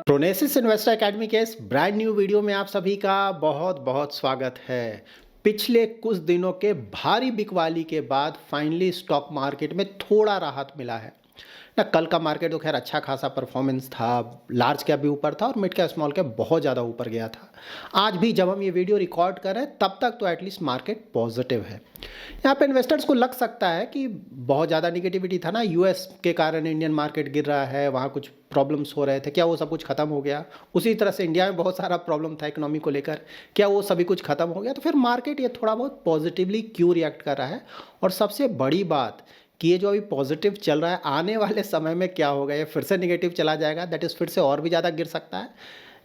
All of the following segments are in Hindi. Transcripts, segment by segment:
प्रोनेसिस इन्वेस्टर एकेडमी के इस ब्रांड न्यू वीडियो में आप सभी का बहुत बहुत स्वागत है। पिछले कुछ दिनों के भारी बिकवाली के बाद फाइनली स्टॉक मार्केट में थोड़ा राहत मिला है ना। कल का मार्केट तो खैर अच्छा खासा परफॉर्मेंस था, लार्ज कैप भी ऊपर था और मिड कैप स्मॉल कैप बहुत ज़्यादा ऊपर गया था। आज भी जब हम ये वीडियो रिकॉर्ड कर रहे हैं तब तक तो एटलीस्ट मार्केट पॉजिटिव है। यहाँ पे इन्वेस्टर्स को लग सकता है कि बहुत ज़्यादा निगेटिविटी था ना, यूएस के कारण इंडियन मार्केट गिर रहा है, वहाँ कुछ प्रॉब्लम्स हो रहे थे, क्या वो सब कुछ खत्म हो गया? उसी तरह से इंडिया में बहुत सारा प्रॉब्लम था इकोनॉमी को लेकर, क्या वो सभी कुछ खत्म हो गया? तो फिर मार्केट ये थोड़ा बहुत पॉजिटिवली क्यों रिएक्ट कर रहा है? और सबसे बड़ी बात कि ये जो अभी पॉजिटिव चल रहा है, आने वाले समय में क्या होगा? ये फिर से नेगेटिव चला जाएगा, दैट इज़ फिर से और भी ज़्यादा गिर सकता है,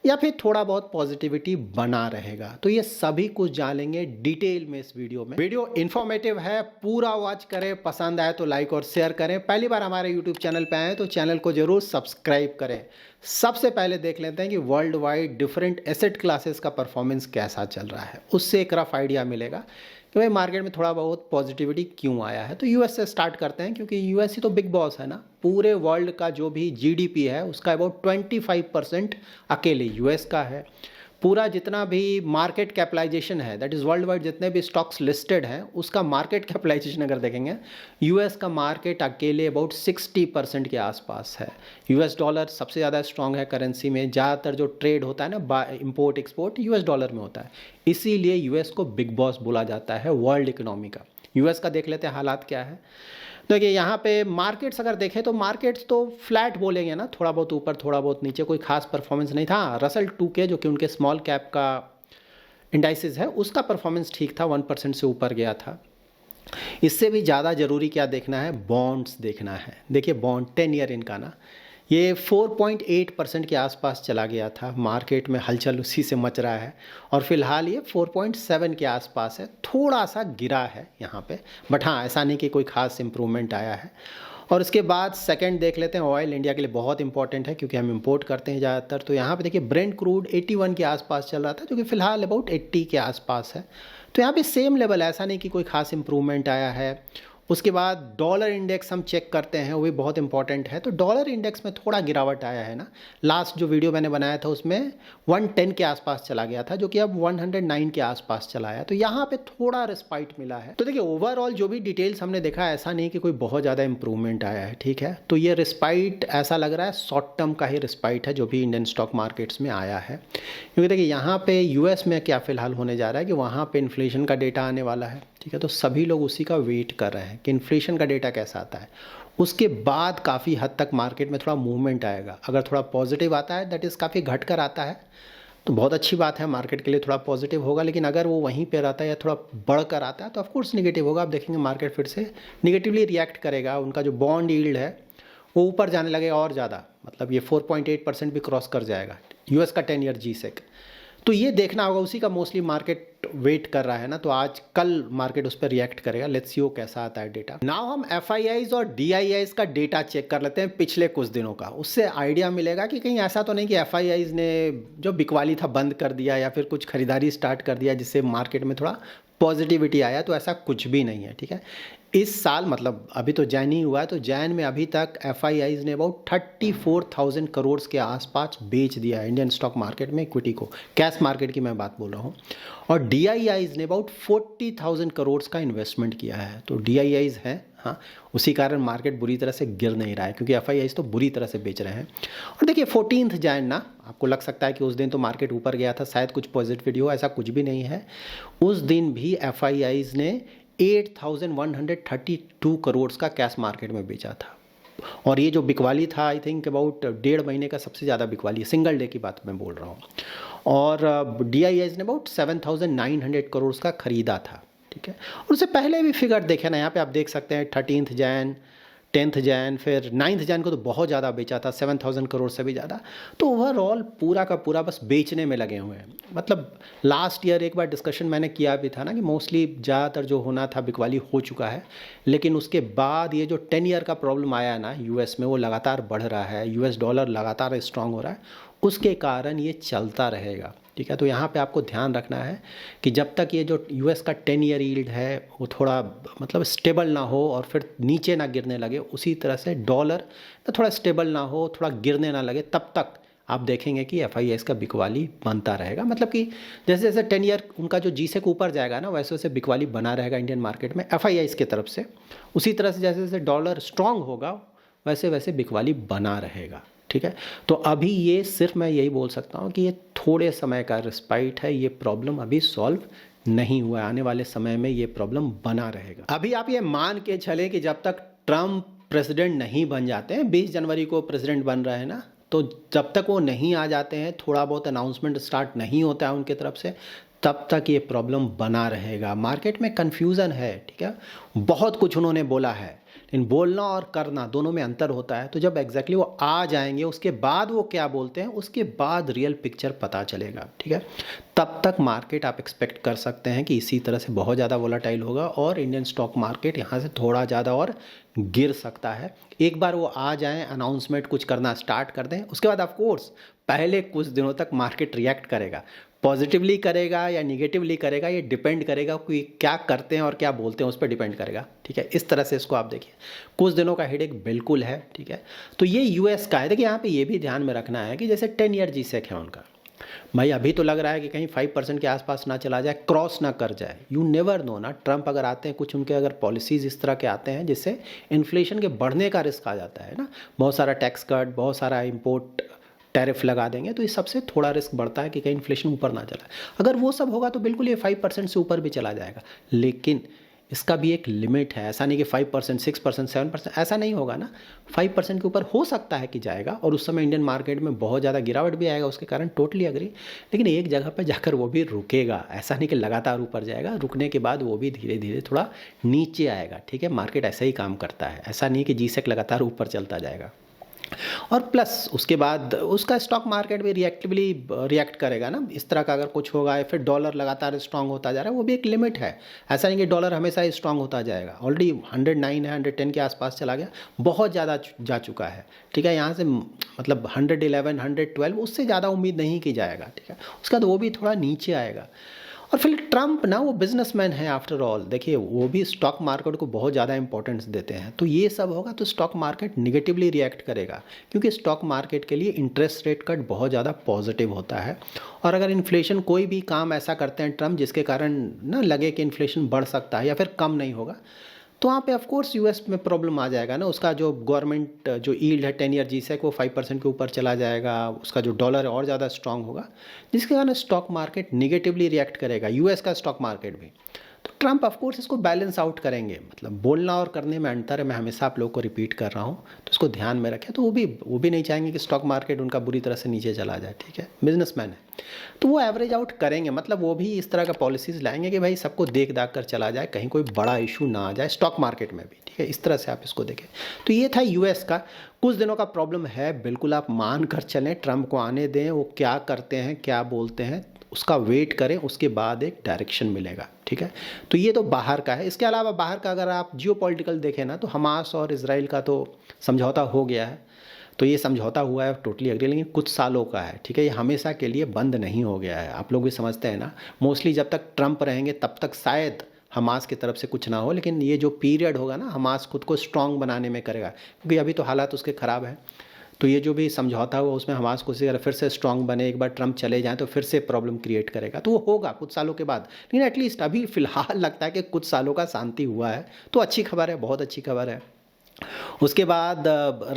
या फिर थोड़ा बहुत पॉजिटिविटी बना रहेगा? तो ये सभी कुछ जानेंगे डिटेल में इस वीडियो में। वीडियो इन्फॉर्मेटिव है, पूरा वॉच करें, पसंद आए तो लाइक और शेयर करें। पहली बार हमारे यूट्यूब चैनल पे आए तो चैनल को जरूर सब्सक्राइब करें। सबसे पहले देख लेते हैं कि world wide different asset classes का परफॉर्मेंस कैसा चल रहा है, उससे एक रफ आइडिया मिलेगा कि भाई मार्केट में थोड़ा बहुत पॉजिटिविटी क्यों आया है। तो यूएस से स्टार्ट करते हैं, क्योंकि यूएस ही तो बिग बॉस है ना। पूरे वर्ल्ड का जो भी जीडीपी है उसका अबाउट 25% अकेले यूएस का है। पूरा जितना भी मार्केट कैपिटलाइजेशन है, दैट इज़ वर्ल्ड वाइड जितने भी स्टॉक्स लिस्टेड हैं उसका मार्केट कैपिटलाइजेशन अगर देखेंगे, यूएस का मार्केट अकेले अबाउट 60% के आसपास है। यूएस डॉलर सबसे ज़्यादा स्ट्रांग है करेंसी में, ज़्यादातर जो ट्रेड होता है ना इंपोर्ट एक्सपोर्ट यूएस डॉलर में होता है, इसीलिए यूएस को बिग बॉस बोला जाता है वर्ल्ड इकोनॉमी का। यूएस का देख लेते हैं हालात क्या है। देखिए यहाँ पे मार्केट्स अगर देखें तो मार्केट्स तो फ्लैट बोलेंगे ना, थोड़ा बहुत ऊपर थोड़ा बहुत नीचे, कोई खास परफॉर्मेंस नहीं था। रसल 2K जो कि उनके स्मॉल कैप का इंडाइसिस है उसका परफॉर्मेंस ठीक था, 1% से ऊपर गया था। इससे भी ज़्यादा ज़रूरी क्या देखना है, बॉन्ड्स देखना है। देखिए बॉन्ड 10 ईयर इनका ना ये 4.8% के आसपास चला गया था। मार्केट में हलचल उसी से मच रहा है और फिलहाल ये 4.7 के आसपास है, थोड़ा सा गिरा है यहाँ पे, बट हाँ ऐसा नहीं कि कोई खास इम्प्रूवमेंट आया है। और उसके बाद सेकंड देख लेते हैं, ऑयल इंडिया के लिए बहुत इंपॉर्टेंट है क्योंकि हम इंपोर्ट करते हैं ज़्यादातर। तो यहाँ पे देखिए ब्रेंट क्रूड 81 के आसपास चल रहा था, जो कि फिलहाल अबाउट 80 के आसपास है। तो यहाँ पे सेम लेवल, ऐसा नहीं कि कोई खास इंप्रूवमेंट आया है। उसके बाद डॉलर इंडेक्स हम चेक करते हैं, वो भी बहुत इंपॉर्टेंट है। तो डॉलर इंडेक्स में थोड़ा गिरावट आया है ना, लास्ट जो वीडियो मैंने बनाया था उसमें 110 के आसपास चला गया था, जो कि अब 109 के आसपास चला है। तो यहाँ पे थोड़ा रिस्पाइट मिला है। तो देखिए ओवरऑल जो भी डिटेल्स हमने देखा, ऐसा नहीं कि कोई बहुत ज़्यादा इंप्रूवमेंट आया है, ठीक है। तो ये रिस्पाइट ऐसा लग रहा है शॉर्ट टर्म का ही रिस्पाइट है जो भी इंडियन स्टॉक मार्केट्स में आया है। क्योंकि देखिए यहाँ पे यूएस में क्या फ़िलहाल होने जा रहा है कि वहाँ पे इन्फ्लेशन का डेटा आने वाला है, ठीक है। तो सभी लोग उसी का वेट कर रहे हैं कि इन्फ्लेशन का डेटा कैसा आता है, उसके बाद काफ़ी हद तक मार्केट में थोड़ा मूवमेंट आएगा। अगर थोड़ा पॉजिटिव आता है, दैट इज़ काफ़ी घट कर आता है, तो बहुत अच्छी बात है, मार्केट के लिए थोड़ा पॉजिटिव होगा। लेकिन अगर वो वहीं पर आता है या थोड़ा बढ़ कर आता है तो ऑफकोर्स निगेटिव होगा। आप देखेंगे मार्केट फिर से निगेटिवली रिएक्ट करेगा। उनका जो बॉन्ड यील्ड है वो ऊपर जाने लगेगा और ज़्यादा, मतलब ये 4.8% भी क्रॉस कर जाएगा यूएस का 10 ईयर G-Sec। तो ये देखना होगा, उसी का मोस्टली मार्केट वेट कर रहा है ना। तो आज कल मार्केट उस पर रिएक्ट करेगा, लेट्स सी वो कैसा आता है डेटा। नाउ हम FIIs और DIIs का डेटा चेक कर लेते हैं पिछले कुछ दिनों का, उससे आइडिया मिलेगा कि कहीं ऐसा तो नहीं कि FIIs ने जो बिकवाली था बंद कर दिया या फिर कुछ खरीदारी स्टार्ट कर दिया जिससे मार्केट में थोड़ा पॉजिटिविटी आया। तो ऐसा कुछ भी नहीं है, ठीक है। इस साल मतलब अभी तो जैन ही हुआ है, तो जैन में अभी तक FIIs ने अबाउट 34,000 करोड़ के आसपास बेच दिया है इंडियन स्टॉक मार्केट में इक्विटी को, कैश मार्केट की मैं बात बोल रहा हूँ। और DIIs ने अबाउट 40,000 करोड़ का इन्वेस्टमेंट किया है। तो DIIs हैं, हाँ, उसी कारण मार्केट बुरी तरह से गिर नहीं रहा है, क्योंकि FIIs तो बुरी तरह से बेच रहे हैं। और देखिए 14 जैन ना, आपको लग सकता है कि उस दिन तो मार्केट ऊपर गया था, शायद कुछ पॉजिटिविटी हो, ऐसा कुछ भी नहीं है। उस दिन भी FIIs ने 8,132 करोड़ का कैश मार्केट में बेचा था। और ये जो बिकवाली था, आई थिंक अबाउट 1.5 महीने का सबसे ज़्यादा बिकवाली है, सिंगल डे की बात मैं बोल रहा हूँ। और DIIs ने अबाउट 7,900 करोड़ का खरीदा था, ठीक है। और उससे पहले भी फिगर देखे ना, यहाँ पे आप देख सकते हैं 13 जैन, 10 जैन, फिर 9 जैन को तो बहुत ज़्यादा बेचा था, 7,000 करोड़ से भी ज़्यादा। तो ओवरऑल पूरा का पूरा बस बेचने में लगे हुए हैं। मतलब लास्ट ईयर एक बार डिस्कशन मैंने किया भी था ना कि मोस्टली ज़्यादातर जो होना था बिकवाली हो चुका है, लेकिन उसके बाद ये जो 10 ईयर का प्रॉब्लम आया ना यूएस में, वो लगातार बढ़ रहा है, यूएस डॉलर लगातार स्ट्रांग हो रहा है, उसके कारण ये चलता रहेगा, ठीक है। तो यहाँ पे आपको ध्यान रखना है कि जब तक ये जो यूएस का 10 ईयर यील्ड है वो थोड़ा मतलब स्टेबल ना हो और फिर नीचे ना गिरने लगे, उसी तरह से डॉलर थोड़ा स्टेबल ना हो, थोड़ा गिरने ना लगे, तब तक आप देखेंगे कि FIIs का बिकवाली बनता रहेगा। मतलब कि जैसे जैसे 10 ईयर उनका जो G-Sec ऊपर जाएगा ना, वैसे वैसे बिकवाली बना रहेगा इंडियन मार्केट में FIIs की तरफ से। उसी तरह से जैसे जैसे डॉलर स्ट्रांग होगा वैसे वैसे बिकवाली बना रहेगा, ठीक है। तो अभी ये सिर्फ मैं यही बोल सकता हूँ कि ये थोड़े समय का रिस्पाइट है, ये प्रॉब्लम अभी सॉल्व नहीं हुआ है, आने वाले समय में ये प्रॉब्लम बना रहेगा। अभी आप ये मान के चले कि जब तक ट्रम्प प्रेसिडेंट नहीं बन जाते हैं, 20 जनवरी को प्रेसिडेंट बन रहे हैं ना, तो जब तक वो नहीं आ जाते हैं, थोड़ा बहुत अनाउंसमेंट स्टार्ट नहीं होता है उनके तरफ से, तब तक ये प्रॉब्लम बना रहेगा। मार्केट में कन्फ्यूज़न है, ठीक है। बहुत कुछ उन्होंने बोला है, लेकिन बोलना और करना दोनों में अंतर होता है। तो जब एग्जैक्टली वो आ जाएंगे, उसके बाद वो क्या बोलते हैं, उसके बाद रियल पिक्चर पता चलेगा, ठीक है। तब तक मार्केट आप एक्सपेक्ट कर सकते हैं कि इसी तरह से बहुत ज़्यादा वोलाटाइल होगा और इंडियन स्टॉक मार्केट यहाँ से थोड़ा ज़्यादा और गिर सकता है। एक बार वो आ जाएं, अनाउंसमेंट कुछ करना स्टार्ट कर दें, उसके बाद ऑफ कोर्स पहले कुछ दिनों तक मार्केट रिएक्ट करेगा। पॉजिटिवली करेगा या निगेटिवली करेगा, ये डिपेंड करेगा कि क्या करते हैं और क्या बोलते हैं, उस पर डिपेंड करेगा, ठीक है। इस तरह से इसको आप देखिए, कुछ दिनों का हेडेक बिल्कुल है, ठीक है। तो ये US का है। देखिए यहाँ पे ये भी ध्यान में रखना है कि जैसे 10 ईयर G-Sec है उनका, भाई अभी तो लग रहा है कि कहीं 5% के आसपास ना चला जाए, क्रॉस ना कर जाए। यू नेवर नो ना, ट्रम्प अगर आते हैं, कुछ उनके अगर पॉलिसीज इस तरह के आते हैं जिससे इन्फ्लेशन के बढ़ने का रिस्क आ जाता है ना, बहुत सारा टैक्स कट, बहुत सारा इम्पोर्ट टैरिफ लगा देंगे, तो इस सबसे थोड़ा रिस्क बढ़ता है कि कहीं इन्फ्लेशन ऊपर ना चला। अगर वो सब होगा तो बिल्कुल ये 5% से ऊपर भी चला जाएगा, लेकिन इसका भी एक लिमिट है। ऐसा नहीं कि 5%, 6%, 7% ऐसा नहीं होगा ना। 5% के ऊपर हो सकता है कि जाएगा, और उस समय इंडियन मार्केट में बहुत ज़्यादा गिरावट भी आएगा उसके कारण, टोटली अग्री। लेकिन एक जगह पर जाकर वो भी रुकेगा, ऐसा नहीं कि लगातार ऊपर जाएगा। रुकने के बाद वो भी धीरे धीरे थोड़ा नीचे आएगा, ठीक है। मार्केट ऐसा ही काम करता है, ऐसा नहीं कि G-Sec लगातार ऊपर चलता जाएगा। और प्लस उसके बाद उसका स्टॉक मार्केट भी रिएक्ट करेगा ना, इस तरह का अगर कुछ होगा। या फिर डॉलर लगातार स्ट्रांग होता जा रहा है, वो भी एक लिमिट है। ऐसा नहीं कि डॉलर हमेशा ही स्ट्रांग होता जाएगा। ऑलरेडी 109 है, 110 के आसपास चला गया, बहुत ज़्यादा जा चुका है, ठीक है। यहाँ से मतलब 111, 112 उससे ज़्यादा उम्मीद नहीं की जाएगा, ठीक है। उसके बाद वो भी थोड़ा नीचे आएगा। और फिर ट्रम्प ना, वो बिजनेसमैन है आफ्टर ऑल। देखिए वो भी स्टॉक मार्केट को बहुत ज़्यादा इंपॉर्टेंस देते हैं, तो ये सब होगा तो स्टॉक मार्केट निगेटिवली रिएक्ट करेगा, क्योंकि स्टॉक मार्केट के लिए इंटरेस्ट रेट कट बहुत ज़्यादा पॉजिटिव होता है। और अगर इन्फ्लेशन, कोई भी काम ऐसा करते हैं ट्रम्प जिसके कारण ना लगे कि इन्फ्लेशन बढ़ सकता है या फिर कम नहीं होगा, तो वहाँ पे ऑफ कोर्स US में प्रॉब्लम आ जाएगा ना। उसका जो गवर्नमेंट जो यील्ड है 10 ईयर G-Sec वो 5% के ऊपर चला जाएगा, उसका जो डॉलर है और ज़्यादा स्ट्रांग होगा, जिसके कारण स्टॉक मार्केट निगेटिवली रिएक्ट करेगा, US का स्टॉक मार्केट भी। तो ट्रम्प ऑफ कोर्स इसको बैलेंस आउट करेंगे। मतलब बोलना और करने में अंतर है, मैं हमेशा आप लोगों को रिपीट कर रहा हूँ, तो इसको ध्यान में रखें। तो वो भी नहीं चाहेंगे कि स्टॉक मार्केट उनका बुरी तरह से नीचे चला जाए, ठीक है। बिजनेसमैन है तो वो एवरेज आउट करेंगे। मतलब वो भी इस तरह का पॉलिसीज़ लाएंगे कि भाई सबको देख दाख कर चला जाए, कहीं कोई बड़ा इशू ना आ जाए स्टॉक मार्केट में भी, ठीक है। इस तरह से आप इसको देखें। तो ये था US का। कुछ दिनों का प्रॉब्लम है, बिल्कुल आप मान कर चलें, ट्रम्प को आने दें, वो क्या करते हैं, क्या बोलते हैं, उसका वेट करें, उसके बाद एक डायरेक्शन मिलेगा, ठीक है। तो ये तो बाहर का है। इसके अलावा बाहर का अगर आप जियोपॉलिटिकल देखें ना, तो हमास और इजराइल का तो समझौता हो गया है। तो ये समझौता हुआ है, टोटली एग्री, लेकिन कुछ सालों का है, ठीक है। ये हमेशा के लिए बंद नहीं हो गया है। आप लोग भी समझते हैं ना, मोस्टली जब तक ट्रम्प रहेंगे तब तक शायद हमास की तरफ से कुछ ना हो, लेकिन ये जो पीरियड होगा ना, हमास खुद को स्ट्रांग बनाने में करेगा, क्योंकि अभी तो हालात उसके ख़राब है। तो ये जो भी समझौता हुआ उसमें हमास को अगर फिर से स्ट्रांग बने, एक बार ट्रम्प चले जाएं तो फिर से प्रॉब्लम क्रिएट करेगा। तो वो होगा कुछ सालों के बाद, लेकिन एटलीस्ट अभी फ़िलहाल लगता है कि कुछ सालों का शांति हुआ है, तो अच्छी खबर है, बहुत अच्छी खबर है। उसके बाद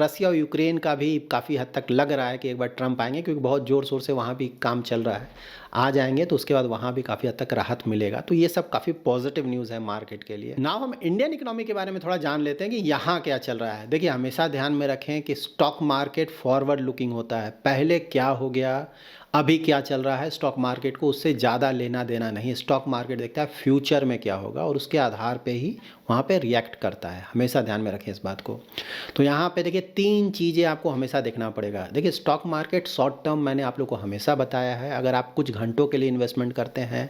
रसिया और यूक्रेन का भी काफ़ी हद तक लग रहा है कि एक बार ट्रम्प आएंगे, क्योंकि बहुत ज़ोर शोर से वहाँ भी काम चल रहा है। आ जाएंगे तो उसके बाद वहाँ भी काफ़ी हद तक राहत मिलेगा। तो ये सब काफ़ी पॉजिटिव न्यूज़ है मार्केट के लिए। नाउ हम इंडियन इकोनॉमी के बारे में थोड़ा जान लेते हैं कि यहाँ क्या चल रहा है। देखिए हमेशा ध्यान में रखें कि स्टॉक मार्केट फॉरवर्ड लुकिंग होता है, पहले क्या हो गया, अभी क्या चल रहा है स्टॉक मार्केट को उससे ज़्यादा लेना देना नहीं। स्टॉक मार्केट देखता है फ्यूचर में क्या होगा और उसके आधार पे ही वहाँ पे रिएक्ट करता है। हमेशा ध्यान में रखें इस बात को। तो यहाँ पे देखिए 3 चीज़ें आपको हमेशा देखना पड़ेगा। देखिए स्टॉक मार्केट शॉर्ट टर्म मैंने आप लोग को हमेशा बताया है, अगर आप कुछ घंटों के लिए इन्वेस्टमेंट करते हैं,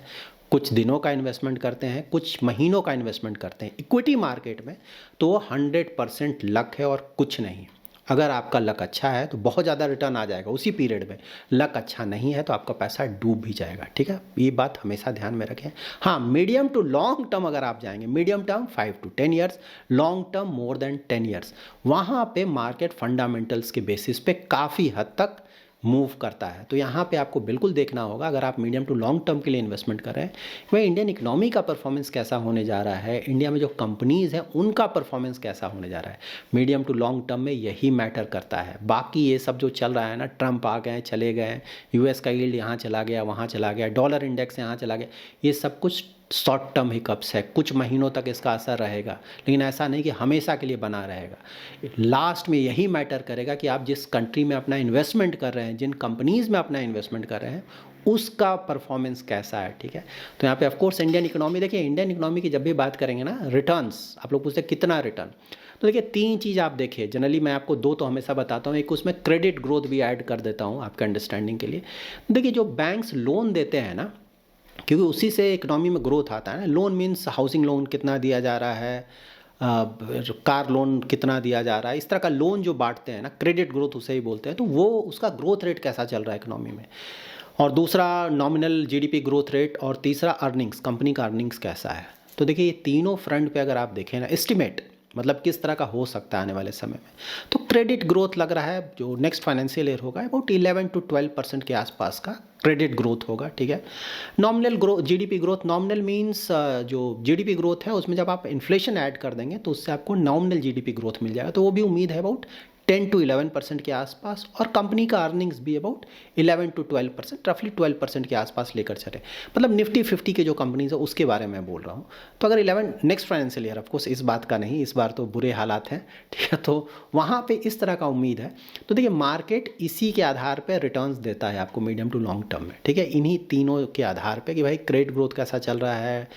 कुछ दिनों का इन्वेस्टमेंट करते हैं, कुछ महीनों का इन्वेस्टमेंट करते हैं इक्विटी मार्केट में, तो 100% लक है और कुछ नहीं। अगर आपका लक अच्छा है तो बहुत ज़्यादा रिटर्न आ जाएगा उसी पीरियड में, लक अच्छा नहीं है तो आपका पैसा डूब भी जाएगा, ठीक है। ये बात हमेशा ध्यान में रखें। हाँ, मीडियम टू लॉन्ग टर्म अगर आप जाएंगे, medium term 5 to 10 years, long term more than 10 years, वहाँ पे मार्केट फंडामेंटल्स के बेसिस पे काफ़ी हद तक मूव करता है। तो यहाँ पे आपको बिल्कुल देखना होगा, अगर आप मीडियम टू लॉन्ग टर्म के लिए इन्वेस्टमेंट कर रहे हैं, वह इंडियन इकोनॉमी का परफॉर्मेंस कैसा होने जा रहा है, इंडिया में जो कंपनीज़ हैं उनका परफॉर्मेंस कैसा होने जा रहा है। मीडियम टू लॉन्ग टर्म में यही मैटर करता है। बाकी ये सब जो चल रहा है ना, ट्रंप आ गए चले गए, यूएस का यील्ड यहाँ चला गया वहाँ चला गया, डॉलर इंडेक्स यहाँ चला गया, ये सब कुछ शॉर्ट टर्म हिकअप्स है, कुछ महीनों तक इसका असर रहेगा, लेकिन ऐसा नहीं कि हमेशा के लिए बना रहेगा। लास्ट में यही मैटर करेगा कि आप जिस कंट्री में अपना इन्वेस्टमेंट कर रहे हैं, जिन कंपनीज़ में अपना इन्वेस्टमेंट कर रहे हैं, उसका परफॉर्मेंस कैसा है। ठीक है, तो यहाँ पे ऑफ कोर्स इंडियन इकोनॉमी, देखिए इंडियन इकोनॉमी की जब भी बात करेंगे ना, रिटर्न्स आप लोग पूछते हैं कितना रिटर्न, तो देखिए तीन चीज़ आप देखिए, जनरली मैं आपको दो तो हमेशा बताता हूँ, एक उसमें क्रेडिट ग्रोथ भी ऐड कर देता हूँ आपके अंडरस्टैंडिंग के लिए। देखिए जो बैंक्स लोन देते हैं ना, क्योंकि उसी से इकोनॉमी में ग्रोथ आता है ना, लोन मीन्स हाउसिंग लोन कितना दिया जा रहा है, कार लोन कितना दिया जा रहा है, इस तरह का लोन जो बांटते हैं ना, क्रेडिट ग्रोथ उसे ही बोलते हैं। तो वो उसका ग्रोथ रेट कैसा चल रहा है इकोनॉमी में, और दूसरा नॉमिनल जीडीपी ग्रोथ रेट, और तीसरा अर्निंग्स, कंपनी का अर्निंग्स कैसा है। तो देखिए ये तीनों फ्रंट पे अगर आप देखें ना, एस्टिमेट मतलब किस तरह का हो सकता है आने वाले समय में, तो क्रेडिट ग्रोथ लग रहा है जो नेक्स्ट फाइनेंशियल ईयर होगा अबाउट 11 to 12% के आसपास का क्रेडिट ग्रोथ होगा। ठीक है, nominal growth, GDP growth, nominal means जो जीडीपी ग्रोथ है उसमें जब आप इन्फ्लेशन ऐड कर देंगे तो उससे आपको नॉमिनल जीडीपी ग्रोथ मिल जाएगा, तो वो भी उम्मीद है अबाउट 10 to 11% के आसपास, और कंपनी का अर्निंग्स भी अबाउट 11 to 12%, रफली 12% के आसपास लेकर चले। मतलब निफ्टी 50 के जो कंपनीज है उसके बारे में बोल रहा हूँ। तो अगर 11 नेक्स्ट फाइनेंशियल ईयर, ऑफकोर्स इस बात का नहीं, इस बार तो बुरे हालात हैं, ठीक है, तो वहाँ पे इस तरह का उम्मीद है। तो देखिए मार्केट इसी के आधार पर रिटर्न्स देता है आपको मीडियम टू लॉन्ग टर्म में। ठीक है, इन्हीं तीनों के आधार पर कि भाई क्रेडिट ग्रोथ कैसा चल रहा है,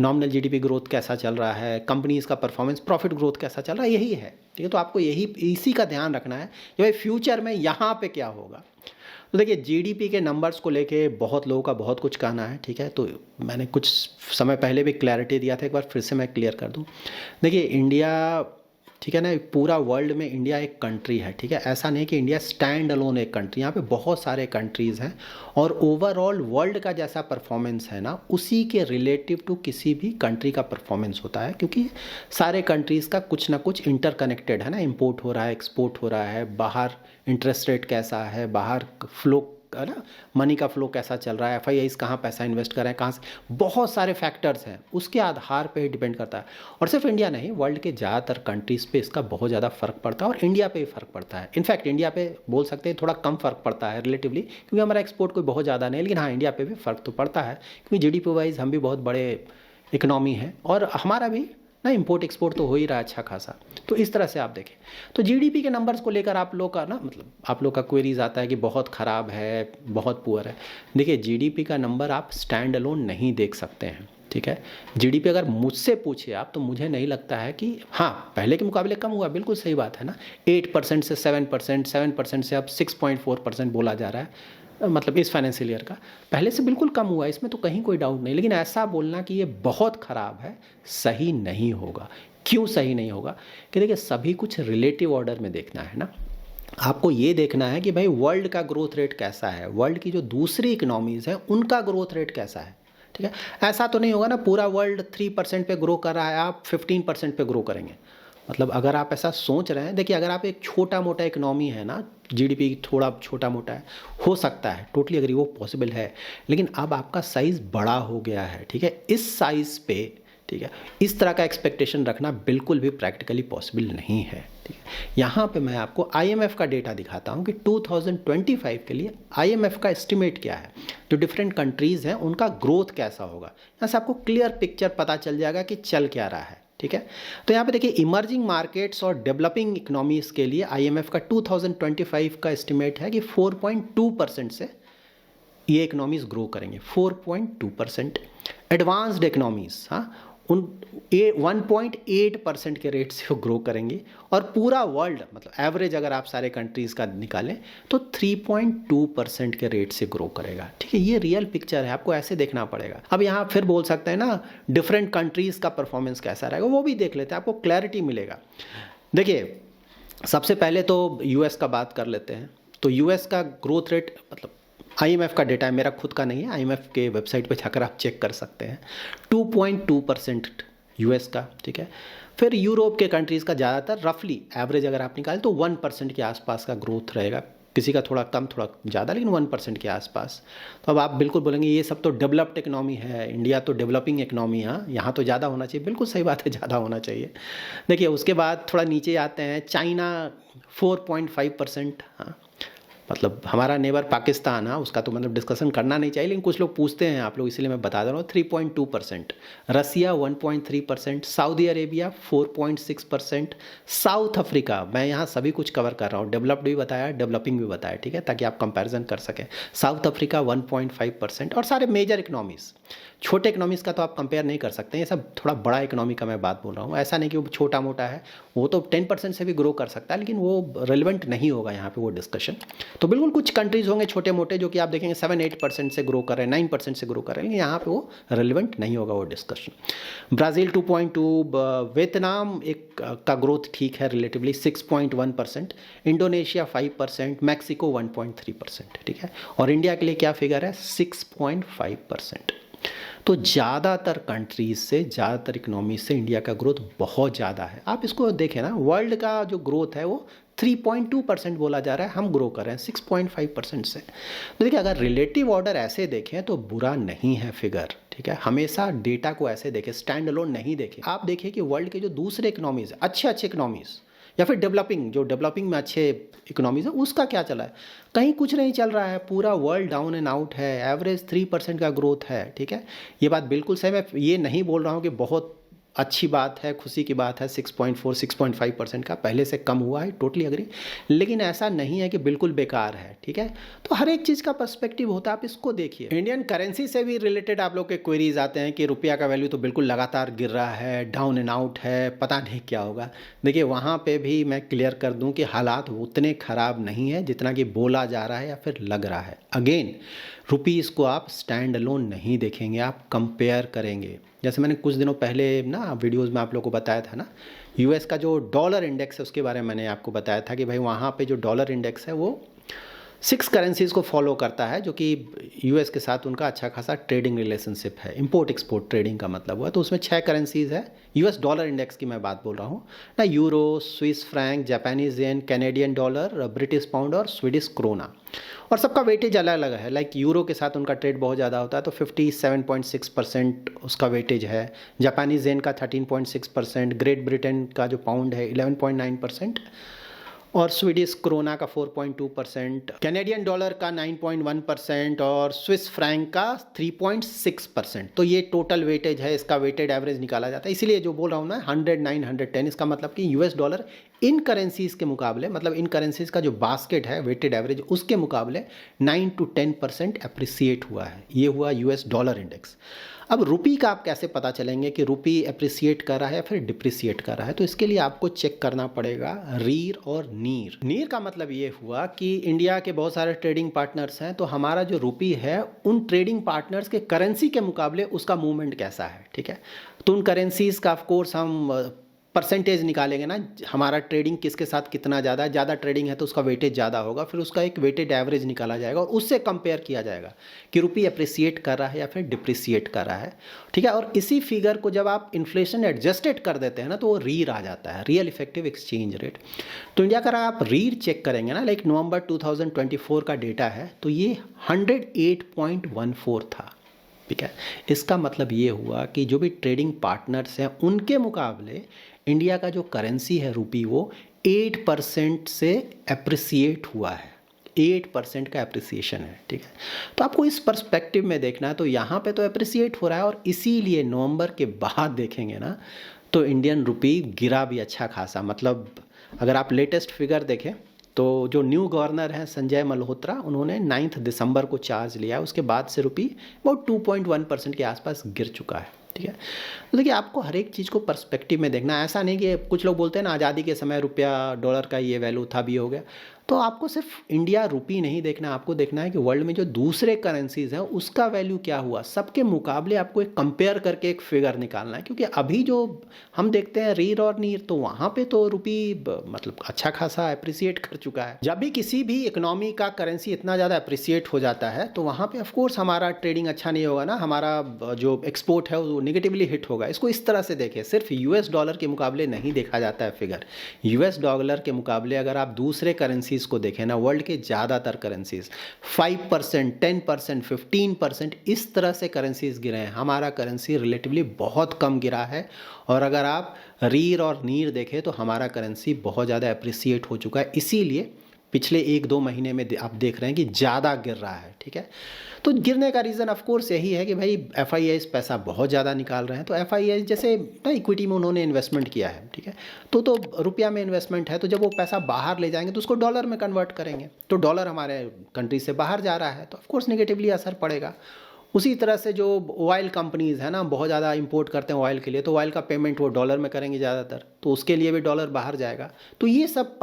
नॉमिनल जीडीपी ग्रोथ कैसा चल रहा है, कंपनीज का परफॉर्मेंस, प्रॉफिट ग्रोथ कैसा चल रहा है, यही है। ठीक है, तो आपको यही इसी का ध्यान रखना है कि भाई फ्यूचर में यहाँ पे क्या होगा। तो देखिए जीडीपी के नंबर्स को लेके बहुत लोगों का बहुत कुछ कहना है। ठीक है, तो मैंने कुछ समय पहले भी क्लैरिटी दिया था, एक बार फिर से मैं क्लियर कर दूँ। देखिए इंडिया, ठीक है ना, पूरा वर्ल्ड में इंडिया एक कंट्री है। ठीक है, ऐसा नहीं कि इंडिया स्टैंड अलोन एक कंट्री, यहाँ पे बहुत सारे कंट्रीज़ हैं, और ओवरऑल वर्ल्ड का जैसा परफॉर्मेंस है ना, उसी के रिलेटिव टू किसी भी कंट्री का परफॉर्मेंस होता है, क्योंकि सारे कंट्रीज़ का कुछ ना कुछ इंटरकनेक्टेड है ना, इंपोर्ट हो रहा है, एक्सपोर्ट हो रहा है, बाहर इंटरेस्ट रेट कैसा है, बाहर फ्लो है ना, मनी का फ्लो कैसा चल रहा है, एफआईआईज़ कहाँ पैसा इन्वेस्ट कर रहे हैं, कहाँ से, बहुत सारे फैक्टर्स हैं, उसके आधार पे ही डिपेंड करता है। और सिर्फ इंडिया नहीं, वर्ल्ड के ज़्यादातर कंट्रीज़ पे इसका बहुत ज़्यादा फ़र्क पड़ता है, और इंडिया पे भी फ़र्क पड़ता है। इनफैक्ट इंडिया पे बोल सकते हैं थोड़ा कम फ़र्क पड़ता है रिलेटिवली, क्योंकि हमारा एक्सपोर्ट कोई बहुत ज़्यादा नहीं है, लेकिन हाँ इंडिया पे भी फ़र्क तो पड़ता है, क्योंकि जीडीपी वाइज हम भी बहुत बड़े इकनॉमी है, और हमारा भी ना इंपोर्ट एक्सपोर्ट तो हो ही रहा है अच्छा खासा। तो इस तरह से आप देखें, तो जीडीपी के नंबर्स को लेकर आप लोग का ना, मतलब आप लोग का क्वेरीज आता है कि बहुत ख़राब है, बहुत पुअर है। देखिए जीडीपी का नंबर आप स्टैंड अलोन नहीं देख सकते हैं। ठीक है, जीडीपी अगर मुझसे पूछे आप, तो मुझे नहीं लगता है कि, हाँ पहले के मुकाबले कम हुआ, बिल्कुल सही बात है ना, 8% से 7%, 7% से अब 6.4% बोला जा रहा है, मतलब इस फाइनेंशियल ईयर का, पहले से बिल्कुल कम हुआ है, इसमें तो कहीं कोई डाउट नहीं। लेकिन ऐसा बोलना कि ये बहुत ख़राब है, सही नहीं होगा। क्यों सही नहीं होगा कि देखिए सभी कुछ रिलेटिव ऑर्डर में देखना है ना, आपको ये देखना है कि भाई वर्ल्ड का ग्रोथ रेट कैसा है, वर्ल्ड की जो दूसरी इकोनॉमीज़ हैं उनका ग्रोथ रेट कैसा है। ठीक है, ऐसा तो नहीं होगा ना पूरा वर्ल्ड 3% पे ग्रो कर रहा है, आप 15% पे ग्रो करेंगे। मतलब अगर आप ऐसा सोच रहे हैं, देखिए अगर आप एक छोटा मोटा इकोनॉमी है ना, जीडीपी थोड़ा छोटा मोटा है, हो सकता है, टोटली अग्री, वो पॉसिबल है, लेकिन अब आपका साइज़ बड़ा हो गया है। ठीक है, इस साइज़ पे, ठीक है, इस तरह का एक्सपेक्टेशन रखना बिल्कुल भी प्रैक्टिकली पॉसिबल नहीं है। ठीक है, यहाँ पे मैं आपको आईएमएफ का डेटा दिखाता हूँ कि 2025 के लिए आईएमएफ का एस्टिमेट क्या है, जो डिफरेंट कंट्रीज़ हैं उनका ग्रोथ कैसा होगा। यहाँ से आपको क्लियर पिक्चर पता चल जाएगा कि चल क्या रहा है। ठीक है, तो यहाँ पे देखिए इमर्जिंग मार्केट्स और डेवलपिंग इकोनॉमीज़ के लिए आईएमएफ का 2025 का एस्टिमेट है कि 4.2% से ये इकोनॉमीज़ ग्रो करेंगे, 4.2%। एडवांस्ड इकोनॉमीज़, हाँ, उन 1.8% के रेट से वो ग्रो करेंगे, और पूरा वर्ल्ड मतलब एवरेज अगर आप सारे कंट्रीज़ का निकालें तो 3.2% के रेट से ग्रो करेगा। ठीक है, ये रियल पिक्चर है, आपको ऐसे देखना पड़ेगा। अब यहाँ फिर बोल सकते हैं ना डिफरेंट कंट्रीज़ का परफॉर्मेंस कैसा रहेगा, वो भी देख लेते हैं, आपको क्लैरिटी मिलेगा। देखिए सबसे पहले तो यूएस का बात कर लेते हैं। तो यूएस का ग्रोथ रेट, मतलब आईएमएफ का डेटा है, मेरा खुद का नहीं है, आईएमएफ के वेबसाइट पे जाकर आप चेक कर सकते हैं, 2.2% यूएस का। ठीक है, फिर यूरोप के कंट्रीज़ का ज़्यादातर रफली एवरेज अगर आप निकालें तो 1% के आसपास का ग्रोथ रहेगा किसी का थोड़ा कम थोड़ा ज़्यादा, लेकिन 1% के आसपास। तो अब आप बिल्कुल बोलेंगे ये सब तो डेवलप्ड इकोनॉमी है, इंडिया तो डेवलपिंग इकोनॉमी है, यहाँ तो ज़्यादा होना चाहिए। बिल्कुल सही बात है, ज़्यादा होना चाहिए। देखिए उसके बाद थोड़ा नीचे आते हैं, चाइना 4.5%। हाँ, मतलब हमारा नेबर पाकिस्तान, हाँ उसका तो मतलब डिस्कशन करना नहीं चाहिए, लेकिन कुछ लोग पूछते हैं आप लोग, इसलिए मैं बता दे रहा हूँ। 3.2%, रसिया 1.3%, सऊदी अरेबिया 4.6%, साउथ अफ्रीका, मैं यहाँ सभी कुछ कवर कर रहा हूँ, डेवलप्ड भी बताया, डेवलपिंग भी बताया, ठीक है, ताकि आप कंपैरिजन कर सकें। साउथ अफ्रीका 1.5%, और सारे मेजर इकनॉमीज़। छोटे इकनॉमीज़ का तो आप कंपेयर नहीं कर सकते, ये सब थोड़ा बड़ा इकनॉमी का मैं बात बोल रहा हूँ। ऐसा नहीं कि वो छोटा मोटा है, वो तो 10% से भी ग्रो कर सकता है, लेकिन वो रेलिवेंट नहीं होगा यहाँ पे वो डिस्कशन। तो बिल्कुल कुछ कंट्रीज होंगे छोटे मोटे जो कि आप देखेंगे 7-8% से ग्रो कर रहे हैं, 9% से ग्रो कर रहे हैं, लेकिन यहाँ पे वो रेलिवेंट नहीं होगा वो डिस्कशन। ब्राज़ील 2.2, वियतनाम एक का ग्रोथ ठीक है रिलेटिवली 6.1%, इंडोनेशिया 5%, मैक्सिको 1.3%, ठीक है। और इंडिया के लिए क्या फिगर है, 6.5%। तो ज़्यादातर कंट्रीज से, ज़्यादातर इकनॉमी से इंडिया का ग्रोथ बहुत ज़्यादा है। आप इसको देखें ना, वर्ल्ड का जो ग्रोथ है वो 3.2% बोला जा रहा है, हम ग्रो कर रहे हैं 6.5% से। तो देखिए अगर रिलेटिव ऑर्डर ऐसे देखें तो बुरा नहीं है फिगर, ठीक है। हमेशा डेटा को ऐसे देखें, स्टैंड अलोन नहीं देखें। आप देखिए कि वर्ल्ड के जो दूसरे इकनॉमीज़, अच्छे इकनॉमीज़, या फिर डेवलपिंग में अच्छे इकोनॉमीज है, उसका क्या चला है, कहीं कुछ नहीं चल रहा है, पूरा वर्ल्ड डाउन एंड आउट है, एवरेज 3% का ग्रोथ है, ठीक है। ये बात बिल्कुल सही, मैं ये नहीं बोल रहा हूँ कि बहुत अच्छी बात है, खुशी की बात है 6.5% का, पहले से कम हुआ है, टोटली अग्री, लेकिन ऐसा नहीं है कि बिल्कुल बेकार है, ठीक है। तो हर एक चीज़ का पर्सपेक्टिव होता है, आप इसको देखिए। इंडियन करेंसी से भी रिलेटेड आप लोग के क्वेरीज आते हैं कि रुपया का वैल्यू तो बिल्कुल लगातार गिर रहा है, डाउन एंड आउट है, पता नहीं क्या होगा। देखिए वहाँ पर भी मैं क्लियर कर दूँ कि हालात उतने ख़राब नहीं है जितना कि बोला जा रहा है या फिर लग रहा है। अगेन रुपीज़ को आप स्टैंड अलोन नहीं देखेंगे, आप कंपेयर करेंगे। जैसे मैंने कुछ दिनों पहले ना वीडियोस में आप लोगों को बताया था ना, यूएस का जो डॉलर इंडेक्स है उसके बारे में मैंने आपको बताया था कि भाई वहाँ पे जो डॉलर इंडेक्स है वो 6 करेंसीज़ को फॉलो करता है, जो कि यूएस के साथ उनका अच्छा खासा ट्रेडिंग रिलेशनशिप है, इंपोर्ट एक्सपोर्ट ट्रेडिंग का मतलब हुआ। तो उसमें 6 करेंसीज़ है, यूएस डॉलर इंडेक्स की मैं बात बोल रहा हूँ ना, euro, Swiss franc, Japanese yen, Canadian dollar, British pound और स्वीडिश क्रोना। और सबका वेटेज अलग अलग है, लाइक यूरो के साथ उनका ट्रेड बहुत ज़्यादा होता है तो 57.6% उसका वेटेज है, जापानीज येन का 13.6%, ग्रेट ब्रिटेन का जो पाउंड है 11.9%, और स्वीडिश क्रोना का 4.2%, कैनेडियन डॉलर का 9.1% और स्विस फ्रैंक का 3.6%। तो ये टोटल वेटेज है, इसका वेटेड एवरेज निकाला जाता है। इसीलिए जो बोल रहा हूँ मैं 109, 110, इसका मतलब कि यूएस डॉलर इन करेंसीज़ के मुकाबले, मतलब इन करेंसीज़ का जो बास्केट है वेटेड एवरेज, उसके मुकाबले 9 to 10% अप्रिसिएट हुआ है। ये हुआ यूएस डॉलर इंडेक्स। अब रुपी का आप कैसे पता चलेंगे कि रुपी अप्रिसिएट कर रहा है या फिर डिप्रिसिएट कर रहा है, तो इसके लिए आपको चेक करना पड़ेगा रीर और नीर। नीर का मतलब ये हुआ कि इंडिया के बहुत सारे ट्रेडिंग पार्टनर्स हैं, तो हमारा जो रुपी है उन ट्रेडिंग पार्टनर्स के करेंसी के मुकाबले उसका मूवमेंट कैसा है, ठीक है। तो उन करेंसीज़ का ऑफकोर्स हम परसेंटेज निकालेंगे ना, हमारा ट्रेडिंग किसके साथ कितना ज़्यादा है, ज़्यादा ट्रेडिंग है तो उसका वेटेज ज़्यादा होगा, फिर उसका एक वेटेड एवरेज निकाला जाएगा और उससे कंपेयर किया जाएगा कि रुपी अप्रिसिएट कर रहा है या फिर डिप्रिसिएट कर रहा है, ठीक है। और इसी फिगर को जब आप इन्फ्लेशन एडजस्टेड कर देते हैं ना तो वो रीर आ जाता है, रियल इफेक्टिव एक्सचेंज रेट। तो इंडिया का आप रीर चेक करेंगे ना, लाइक नवंबर 2024 का डेटा है, तो ये 108.14 था, ठीक है। इसका मतलब ये हुआ कि जो भी ट्रेडिंग पार्टनर्स हैं उनके मुकाबले इंडिया का जो करेंसी है रुपी वो 8% से अप्रिसिएट हुआ है, 8% का अप्रिसिएशन है, ठीक है। तो आपको इस पर्सपेक्टिव में देखना है, तो यहाँ पे तो अप्रिसिएट हो रहा है और इसीलिए नवंबर के बाद देखेंगे ना तो इंडियन रुपी गिरा भी अच्छा खासा। मतलब अगर आप लेटेस्ट फिगर देखें तो जो न्यू गवर्नर हैं संजय मल्होत्रा, उन्होंने 9 दिसंबर को चार्ज लिया, उसके बाद से रुपी बहुत 2.1% के आसपास गिर चुका है, ठीक है। तो देखिए आपको हर एक चीज़ को पर्सपेक्टिव में देखना है, ऐसा नहीं कि कुछ लोग बोलते हैं ना आज़ादी के समय रुपया डॉलर का ये वैल्यू था भी हो गया। तो आपको सिर्फ इंडिया रुपी नहीं देखना, आपको देखना है कि वर्ल्ड में जो दूसरे करेंसीज हैं उसका वैल्यू क्या हुआ, सबके मुकाबले आपको एक कंपेयर करके एक फिगर निकालना है। क्योंकि अभी जो हम देखते हैं रीर और नीर, तो वहाँ पे तो रुपी मतलब अच्छा खासा अप्रिसिएट कर चुका है। जब भी किसी भी इकोनॉमी का करेंसी इतना ज़्यादा अप्रिसिएट हो जाता है तो वहाँ पे ऑफकोर्स हमारा ट्रेडिंग अच्छा नहीं होगा ना, हमारा जो एक्सपोर्ट है वो निगेटिवली हिट होगा। इसको इस तरह से देखें, सिर्फ यूएस डॉलर के मुकाबले नहीं देखा जाता है फिगर। यूएस डॉलर के मुकाबले अगर आप दूसरे करेंसीज को देखें ना, वर्ल्ड के ज़्यादातर करेंसीज 5%, 10%, 15% इस तरह से करेंसीज गिरे हैं। हमारा करेंसी रिलेटिवली बहुत कम गिरा है। और अगर आप रीर और नीर देखें तो हमारा करेंसी बहुत ज़्यादा अप्रिसिएट हो चुका है। इसीलिए पिछले 1-2 महीने में आप देख रहे हैं कि ज़्यादा गिर रहा है, ठीक है। तो गिरने का रीज़न ऑफ कोर्स यही है कि भाई एफआईआईज़ पैसा बहुत ज़्यादा निकाल रहे हैं। तो एफआईआईज़ जैसे ना इक्विटी में उन्होंने इन्वेस्टमेंट किया है, ठीक है, तो रुपया में इन्वेस्टमेंट है, तो जब वो पैसा बाहर ले जाएंगे तो उसको डॉलर में कन्वर्ट करेंगे, तो डॉलर हमारे कंट्री से बाहर जा रहा है, तो ऑफकोर्स नेगेटिवली असर पड़ेगा। उसी तरह से जो ऑयल कंपनीज़ है ना, बहुत ज़्यादा इंपोर्ट करते हैं ऑयल के लिए, तो ऑयल का पेमेंट वो डॉलर में करेंगे ज़्यादातर, तो उसके लिए भी डॉलर बाहर जाएगा। तो ये सब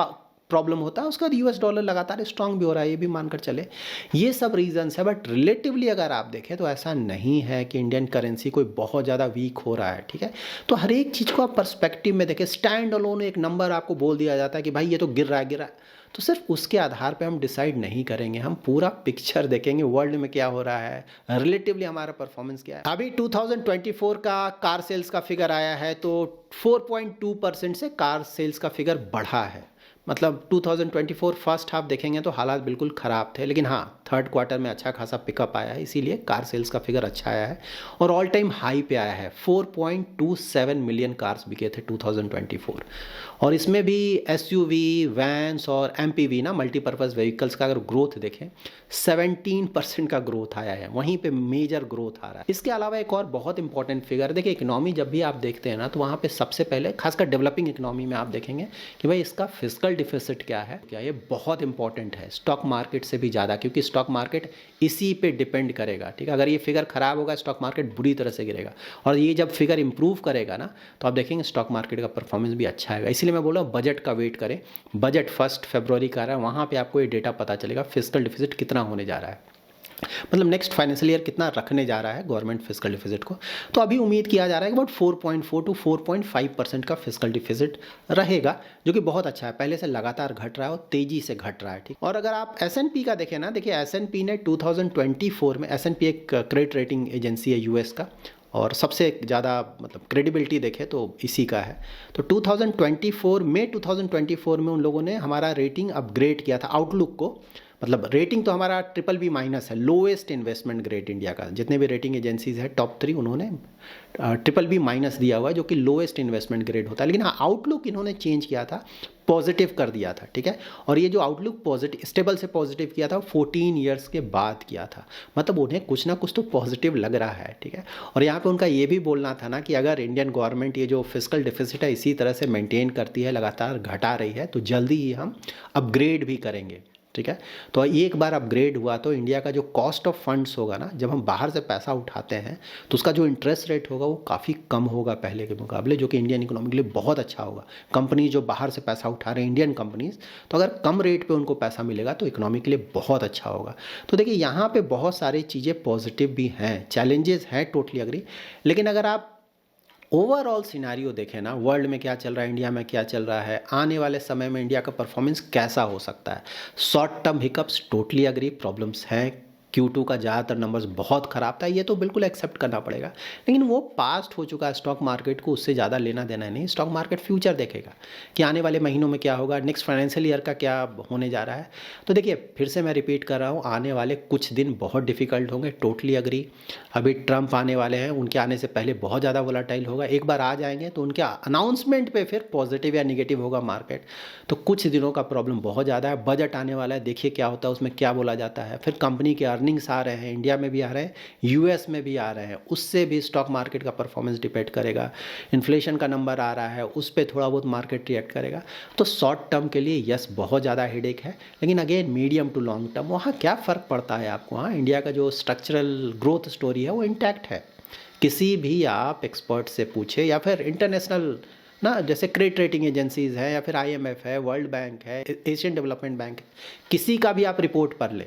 प्रॉब्लम होता है। उसके बाद यूएस डॉलर लगातार स्ट्रांग भी हो रहा है, ये भी मानकर चले। ये सब रीजंस है, बट रिलेटिवली अगर आप देखें तो ऐसा नहीं है कि इंडियन करेंसी कोई बहुत ज़्यादा वीक हो रहा है, ठीक है। तो हर एक चीज़ को आप पर्सपेक्टिव में देखें। स्टैंड अलोन एक नंबर आपको बोल दिया जाता है कि भाई ये तो गिर रहा है, तो सिर्फ उसके आधार पे हम डिसाइड नहीं करेंगे, हम पूरा पिक्चर देखेंगे, वर्ल्ड में क्या हो रहा है, रिलेटिवली हमारा परफॉर्मेंस क्या है। अभी 2024 का कार सेल्स का फिगर आया है, तो 4.2% से कार सेल्स का फिगर बढ़ा है। मतलब 2024 फर्स्ट हाफ देखेंगे तो हालात बिल्कुल ख़राब थे, लेकिन हाँ थर्ड क्वार्टर में अच्छा खासा पिकअप आया है, इसीलिए कार सेल्स का फिगर अच्छा आया है और ऑल टाइम हाई पे आया है। 4.27 मिलियन कार्स बिके थे 2024। और इसमें भी एसयूवी, वैन्स और एमपीवी ना, मल्टीपर्पज़ व्हीकल्स का अगर ग्रोथ देखें 17% का ग्रोथ आया है, वहीं पे मेजर ग्रोथ आ रहा है। इसके अलावा एक और बहुत इंपॉर्टेंट फिगर, देखिए इकोनॉमी जब भी आप देखते हैं ना, तो वहाँ पे सबसे पहले खासकर डेवलपिंग इकोनॉमी में आप देखेंगे कि भाई इसका फिस्कल डिफिसिट क्या है, क्या ये बहुत इंपॉर्टेंट है स्टॉक मार्केट से भी ज़्यादा, क्योंकि स्टॉक मार्केट इसी पे डिपेंड करेगा, ठीक है। अगर ये फिगर खराब होगा स्टॉक मार्केट बुरी तरह से गिरेगा, और ये जब फिगर इंप्रूव करेगा ना, तो आप देखेंगे स्टॉक मार्केट का परफॉर्मेंस भी अच्छा आएगा। इसलिए मैं बोल रहा हूँ बजट का वेट करें। बजट 1 फरवरी का रहा है, वहाँ पे आपको ये डेटा पता चलेगा फिस्कल डिफिसिट कितना होने जा रहा है, मतलब नेक्स्ट फाइनेंशियल ईयर कितना रखने जा रहा है गवर्नमेंट फिस्कल डिफिसिट को। तो अभी उम्मीद किया जा रहा है कि अबाउट 4.4 to 4.5% का फिस्कल डिफिसिट रहेगा, जो कि बहुत अच्छा है। पहले से लगातार घट रहा है और तेजी से घट रहा है, ठीक। और अगर आप एस&पी का देखें ना, देखिए एस&पी ने 2024 में, एस&पी एक क्रेडिट रेटिंग एजेंसी है यूएस का, और सबसे ज़्यादा मतलब क्रेडिबिलिटी देखें तो इसी का है। तो 2024 में उन लोगों ने हमारा रेटिंग अपग्रेड किया था, आउटलुक को, मतलब रेटिंग तो हमारा BBB- है, लोएस्ट इन्वेस्टमेंट ग्रेड इंडिया का। जितने भी रेटिंग एजेंसीज है टॉप 3 उन्होंने BBB- दिया हुआ है, जो कि लोएस्ट इन्वेस्टमेंट ग्रेड होता है। लेकिन हाँ आउटलुक इन्होंने चेंज किया था, पॉजिटिव कर दिया था, ठीक है। और ये जो आउटलुक पॉजिटिव, स्टेबल से पॉजिटिव किया था, 14 ईयर्स के बाद किया था, मतलब उन्हें कुछ ना कुछ तो पॉजिटिव लग रहा है, ठीक है। और यहाँ पे उनका ये भी बोलना था ना कि अगर इंडियन गवर्नमेंट ये जो फिस्कल डिफिसिट है इसी तरह से मेंटेन करती है, लगातार घटा रही है, तो जल्दी ही हम अपग्रेड भी करेंगे, ठीक है। तो एक बार अपग्रेड हुआ तो इंडिया का जो कॉस्ट ऑफ फंड्स होगा ना, जब हम बाहर से पैसा उठाते हैं तो उसका जो इंटरेस्ट रेट होगा वो काफ़ी कम होगा पहले के मुकाबले, जो कि इंडियन इकोनॉमी के लिए बहुत अच्छा होगा। कंपनी जो बाहर से पैसा उठा रहे हैं इंडियन कंपनीज, तो अगर कम रेट पे उनको पैसा मिलेगा तो इकोनॉमी के लिए बहुत अच्छा होगा। तो देखिए यहाँ पे बहुत सारी चीज़ें पॉजिटिव भी हैं, चैलेंजेस हैं, टोटली अग्री। लेकिन अगर आप ओवरऑल सिनारियो देखें ना, वर्ल्ड में क्या चल रहा है, इंडिया में क्या चल रहा है, आने वाले समय में इंडिया का परफॉर्मेंस कैसा हो सकता है, short term hiccups totally agree, problems हैं। Q2 का ज़्यादातर नंबर्स बहुत ख़राब था, ये तो बिल्कुल एक्सेप्ट करना पड़ेगा, लेकिन वो पास्ट हो चुका है। स्टॉक मार्केट को उससे ज़्यादा लेना देना नहीं, स्टॉक मार्केट फ्यूचर देखेगा कि आने वाले महीनों में क्या होगा, नेक्स्ट फाइनेंशियल ईयर का क्या होने जा रहा है। तो देखिए फिर से मैं रिपीट कर रहा हूँ, आने वाले कुछ दिन बहुत डिफ़िकल्ट होंगे, टोटली अग्री। अभी ट्रंप आने वाले हैं, उनके आने से पहले बहुत ज़्यादा वोलाटाइल होगा। एक बार आ जाएंगे तो उनके अनाउंसमेंट पे फिर पॉजिटिव या निगेटिव होगा मार्केट। तो कुछ दिनों का प्रॉब्लम बहुत ज़्यादा है। बजट आने वाला है, देखिए क्या होता है, उसमें क्या बोला जाता है। फिर कंपनी के अर्निंग्स आ रहे हैं, इंडिया में भी आ रहे हैं, यूएस में भी आ रहे हैं, उससे भी स्टॉक मार्केट का परफॉर्मेंस डिपेंड करेगा। इन्फ्लेशन का नंबर आ रहा है, उस पर थोड़ा बहुत मार्केट रिएक्ट करेगा। तो शॉर्ट टर्म के लिए यस बहुत ज़्यादा हेडेक है, लेकिन again medium to long term वहाँ क्या फ़र्क पड़ता है आपको। हाँ, इंडिया का जो स्ट्रक्चरल ग्रोथ स्टोरी है वो इंटैक्ट है। किसी भी आप एक्सपर्ट से पूछे या फिर इंटरनेशनल ना, जैसे क्रेडिट रेटिंग एजेंसीज है या फिर IMF है, वर्ल्ड बैंक है, एशियन डेवलपमेंट बैंक है, किसी का भी आप रिपोर्ट पढ़ ले,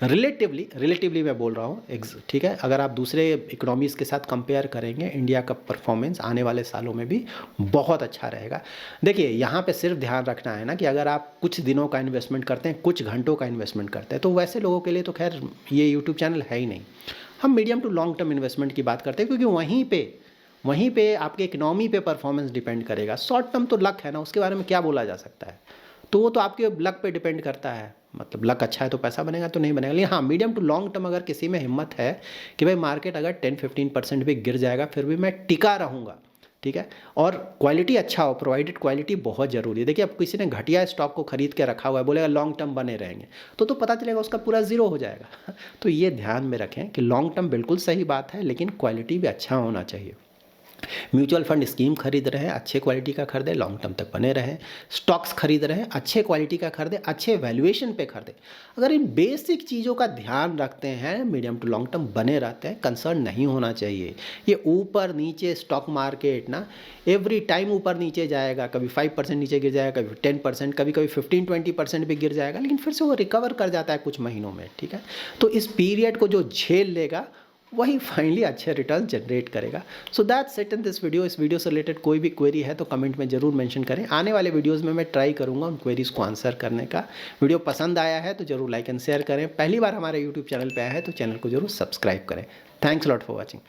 रिलेटिवली मैं बोल रहा हूँ, ठीक है। अगर आप दूसरे इकोनॉमीज़ के साथ कंपेयर करेंगे, इंडिया का परफॉर्मेंस आने वाले सालों में भी बहुत अच्छा रहेगा। देखिए यहाँ पे सिर्फ ध्यान रखना है ना कि अगर आप कुछ दिनों का इन्वेस्टमेंट करते हैं, कुछ घंटों का इन्वेस्टमेंट करते हैं, तो वैसे लोगों के लिए तो खैर ये यूट्यूब चैनल है ही नहीं। हम medium to long term investment की बात करते हैं, क्योंकि वहीं पे आपके इकोनॉमी पे परफॉर्मेंस डिपेंड करेगा। शॉर्ट टर्म तो लक है ना, उसके बारे में क्या बोला जा सकता है, तो वो तो आपके लक पे डिपेंड करता है। मतलब लक अच्छा है तो पैसा बनेगा, तो नहीं बनेगा। लेकिन हाँ, मीडियम टू लॉन्ग टर्म अगर किसी में हिम्मत है कि भाई मार्केट अगर 10-15% भी गिर जाएगा फिर भी मैं टिका रहूँगा, ठीक है, और क्वालिटी अच्छा हो, प्रोवाइडेड क्वालिटी बहुत ज़रूरी है। देखिए, अब किसी ने घटिया स्टॉक को खरीद के रखा हुआ है, बोलेगा लॉन्ग टर्म बने रहेंगे, तो पता चलेगा उसका पूरा ज़ीरो हो जाएगा। तो ये ध्यान में रखें कि लॉन्ग टर्म बिल्कुल सही बात है, लेकिन क्वालिटी भी अच्छा होना चाहिए। म्यूचुअल फंड स्कीम खरीद रहे हैं, अच्छे क्वालिटी का खरीदें, लॉन्ग टर्म तक बने रहें। स्टॉक्स खरीद रहे हैं, अच्छे क्वालिटी का खरीदें, अच्छे वैल्यूएशन पे खरीदें। अगर इन बेसिक चीज़ों का ध्यान रखते हैं, मीडियम टू लॉन्ग टर्म बने रहते हैं, कंसर्न नहीं होना चाहिए। ये ऊपर नीचे स्टॉक मार्केट ना एवरी टाइम ऊपर नीचे जाएगा, कभी 5% नीचे गिर जाएगा, कभी 10%, कभी कभी 15-20% भी गिर जाएगा, लेकिन फिर से वो रिकवर कर जाता है कुछ महीनों में, ठीक है। तो इस पीरियड को जो झेल लेगा वही फाइनली अच्छे रिटर्न जनरेट करेगा। So that's it in this video. इस वीडियो से रिलेटेड कोई भी क्वेरी है तो कमेंट में ज़रूर मेंशन करें। आने वाले वीडियोस में मैं ट्राई करूंगा उन क्वेरीज को आंसर करने का। वीडियो पसंद आया है तो ज़रूर लाइक एंड शेयर करें। पहली बार हमारे यूट्यूब चैनल पे आया है तो चैनल को जरूर सब्सक्राइब करें। Thanks lot for watching.